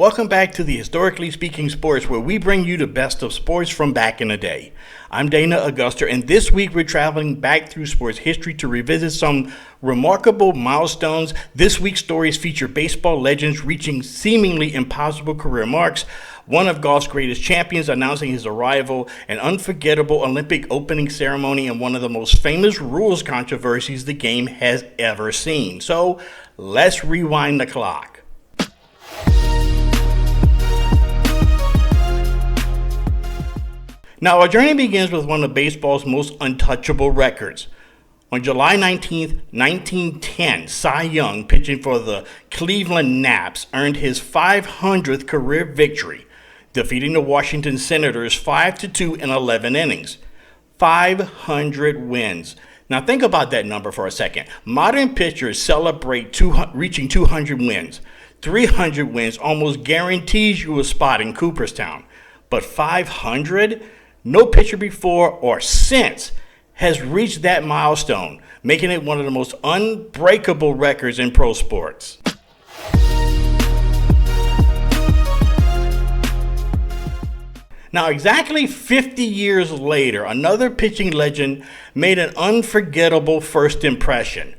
Welcome back to the Historically Speaking Sports, where we bring you the best of sports from back in the day. I'm Dana Augusta, and this week we're traveling back through sports history to revisit some remarkable milestones. This week's stories feature baseball legends reaching seemingly impossible career marks, one of golf's greatest champions announcing his arrival, an unforgettable Olympic opening ceremony, and one of the most famous rules controversies the game has ever seen. So let's rewind the clock. Now, our journey begins with one of baseball's most untouchable records. On July 19, 1910, Cy Young, pitching for the Cleveland Naps, earned his 500th career victory, defeating the Washington Senators 5-2 in 11 innings. 500 wins. Now, think about that number for a second. Modern pitchers celebrate reaching 200 wins. 300 wins almost guarantees you a spot in Cooperstown. But 500? No pitcher before or since has reached that milestone, making it one of the most unbreakable records in pro sports. Now, exactly 50 years later, another pitching legend made an unforgettable first impression.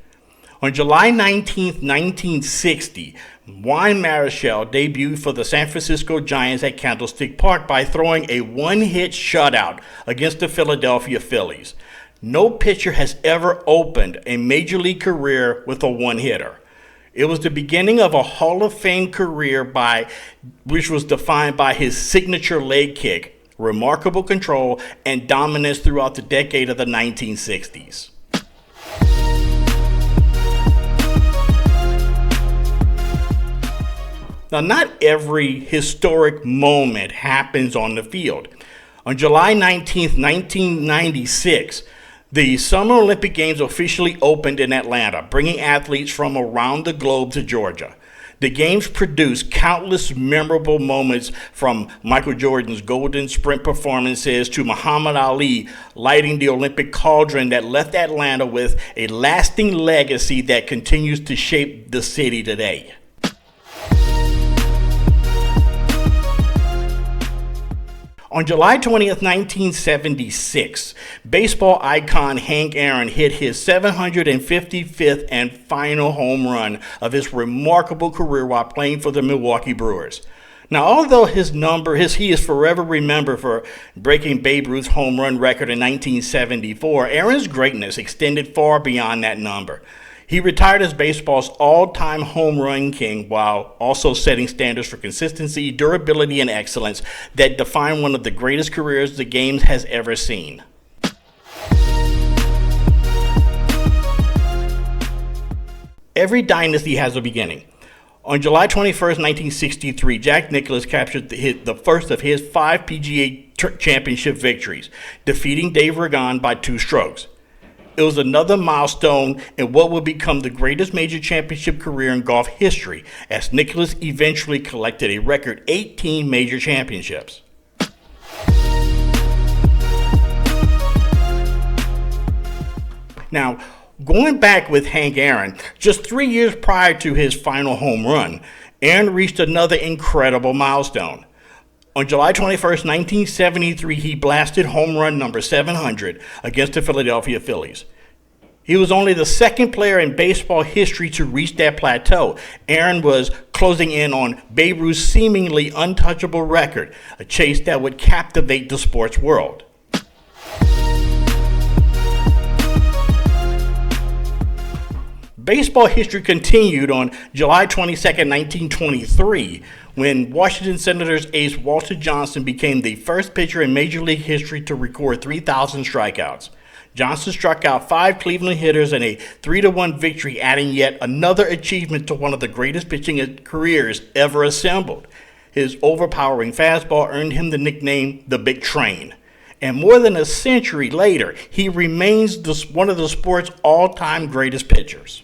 On July 19, 1960, Juan Marichal debuted for the San Francisco Giants at Candlestick Park by throwing a one-hit shutout against the Philadelphia Phillies. No pitcher has ever opened a major league career with a one-hitter. It was the beginning of a Hall of Fame career which was defined by his signature leg kick, remarkable control, and dominance throughout the decade of the 1960s. Now, not every historic moment happens on the field. On July 19, 1996, the Summer Olympic Games officially opened in Atlanta, bringing athletes from around the globe to Georgia. The Games produced countless memorable moments, from Michael Jordan's golden sprint performances to Muhammad Ali lighting the Olympic cauldron that left Atlanta with a lasting legacy that continues to shape the city today. On July 20th, 1976, baseball icon Hank Aaron hit his 755th and final home run of his remarkable career while playing for the Milwaukee Brewers. Now, although he is forever remembered for breaking Babe Ruth's home run record in 1974, Aaron's greatness extended far beyond that number. He retired as baseball's all-time home run king while also setting standards for consistency, durability, and excellence that define one of the greatest careers the game has ever seen. Every dynasty has a beginning. On July 21st, 1963, Jack Nicklaus captured the first of his 5 PGA Championship victories, defeating Dave Ragan by 2 strokes. It was another milestone in what would become the greatest major championship career in golf history, as Nicklaus eventually collected a record 18 major championships. Now, going back with Hank Aaron, just 3 years prior to his final home run, Aaron reached another incredible milestone. On July 21st, 1973, he blasted home run number 700 against the Philadelphia Phillies. He was only the second player in baseball history to reach that plateau. Aaron was closing in on Babe Ruth's seemingly untouchable record, a chase that would captivate the sports world. Baseball history continued on July 22nd, 1923, when Washington Senators ace Walter Johnson became the first pitcher in Major League history to record 3,000 strikeouts. Johnson struck out 5 Cleveland hitters in a 3-1 victory, adding yet another achievement to one of the greatest pitching careers ever assembled. His overpowering fastball earned him the nickname the Big Train. And more than a century later, he remains one of the sport's all-time greatest pitchers.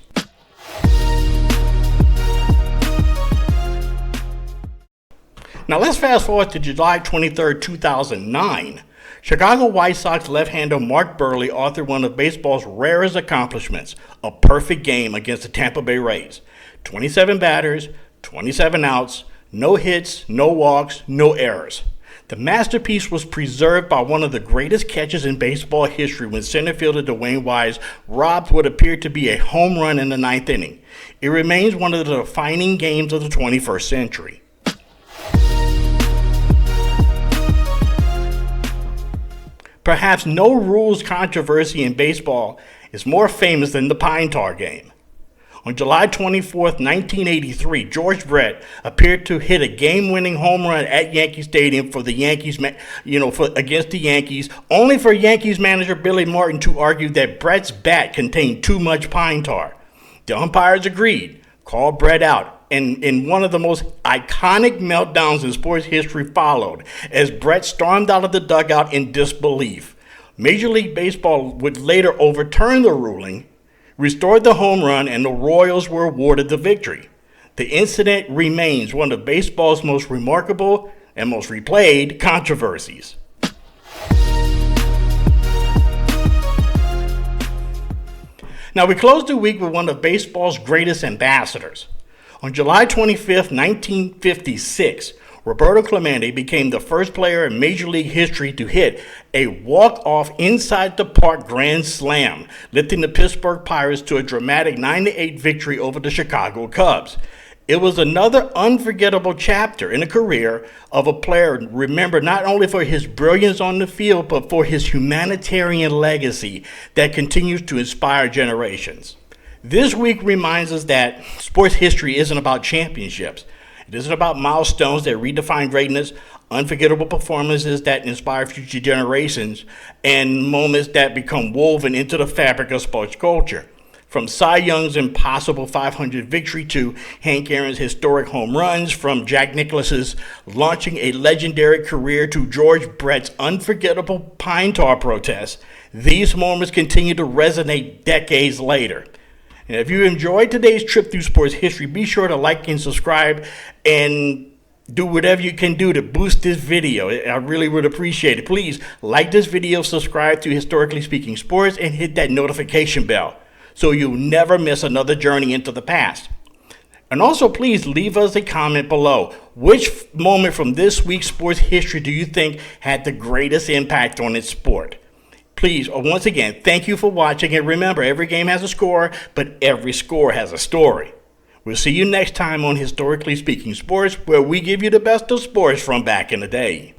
Now let's fast forward to July 23, 2009. Chicago White Sox left-hander Mark Buehrle authored one of baseball's rarest accomplishments, a perfect game against the Tampa Bay Rays. 27 batters, 27 outs, No hits, no walks, no errors. The masterpiece was preserved by one of the greatest catches in baseball history when center fielder Dwayne Wise robbed what appeared to be a home run in the ninth inning. It remains one of the defining games of the 21st century. Perhaps no rules controversy in baseball is more famous than the pine tar game. On July 24, 1983, George Brett appeared to hit a game-winning home run at Yankee Stadium for the Yankees, against the Yankees, only for Yankees manager Billy Martin to argue that Brett's bat contained too much pine tar. The umpires agreed, called Brett out, and in one of the most iconic meltdowns in sports history followed, as Brett stormed out of the dugout in disbelief. Major League Baseball would later overturn the ruling, restored the home run, and the Royals were awarded the victory. The incident remains one of baseball's most remarkable and most replayed controversies. Now, we close the week with one of baseball's greatest ambassadors. On July 25, 1956, Roberto Clemente became the first player in Major League history to hit a walk-off inside-the-park grand slam, lifting the Pittsburgh Pirates to a dramatic 9-8 victory over the Chicago Cubs. It was another unforgettable chapter in the career of a player remembered not only for his brilliance on the field, but for his humanitarian legacy that continues to inspire generations. This week reminds us that sports history isn't about championships. It isn't about milestones that redefine greatness, unforgettable performances that inspire future generations, and moments that become woven into the fabric of sports culture. From Cy Young's impossible 500 victory to Hank Aaron's historic home runs, from Jack Nicklaus's launching a legendary career to George Brett's unforgettable pine tar protest, these moments continue to resonate decades later. And if you enjoyed today's trip through sports history, be sure to like and subscribe and do whatever you can do to boost this video. I really would appreciate it. Please like this video, subscribe to Historically Speaking Sports, and hit that notification bell so you'll never miss another journey into the past. And also, please leave us a comment below. Which moment from this week's sports history do you think had the greatest impact on its sport? Please, once again, thank you for watching, and remember, every game has a score, but every score has a story. We'll see you next time on Historically Speaking Sports, where we give you the best of sports from back in the day.